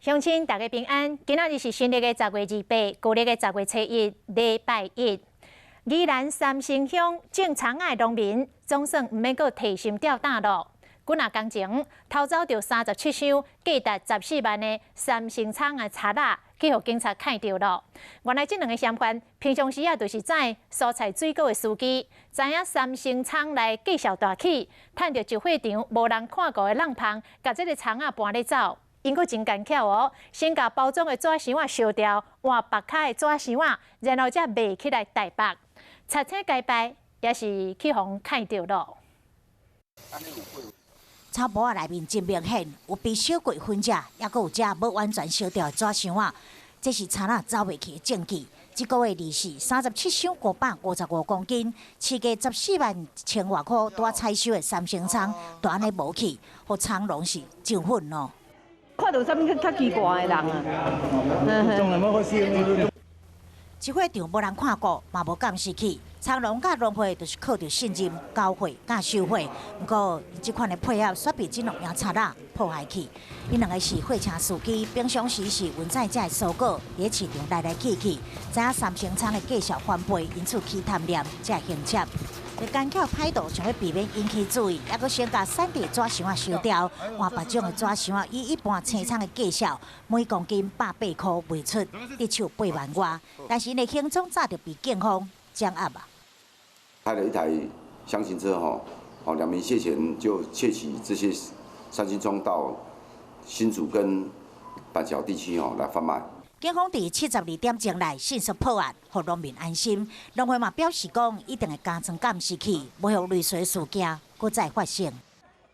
乡亲大家平安，今仔日是新历的10月28，旧历的10月初一，礼拜一。宜兰三星乡种葱仔的农民总算唔免阁提心吊胆咯。几若工前偷走着37箱价值14万的三星葱的叉仔，去互警察看到咯。原来这两个嫌犯平常时就是知蔬菜水果的司机，知影三星葱来计小大起，趁着集会场无人看过的浪棚，甲这个葱仔搬咧走。因阁真干巧哦，先甲包装的纸箱仔烧掉，换白卡的纸箱仔，然后才卖起来台北。擦车街摆也是去互看到咯。草埔仔内面真明显，有被小鬼分者，也阁有遮无完全烧掉的纸箱仔，这是田仔走袂去的证据。这个月2437箱555公斤，市价141000外块，拄采收的三星葱，就安尼无去，互葱拢是上粉咯。看到啥物较奇怪的人啊？集会场无人看过，嘛无监视器。长龙甲农会就是靠着信任、交会甲收贿，不过这款的配合煞被这两样贼仔破坏去。因两个是货车司机，平常时是运载这蔬果伫市场来来去去，知影三星葱的价小翻倍，因此去贪念才行窃。要干巧歹徒想要避免引起注意，还阁先把产地纸箱烧掉，换别种的纸箱以一般青葱的价小，每公斤180块卖出，得手8万外。但是因的行踪早就被警方掌握啊。开了一台厢型车2名窃嫌就窃取这些三星葱到新竹跟板桥地区来贩卖。警方伫72点钟内迅速破案，让农民安心。农会嘛表示讲，一定会加强监视器，不让类似事件再发生。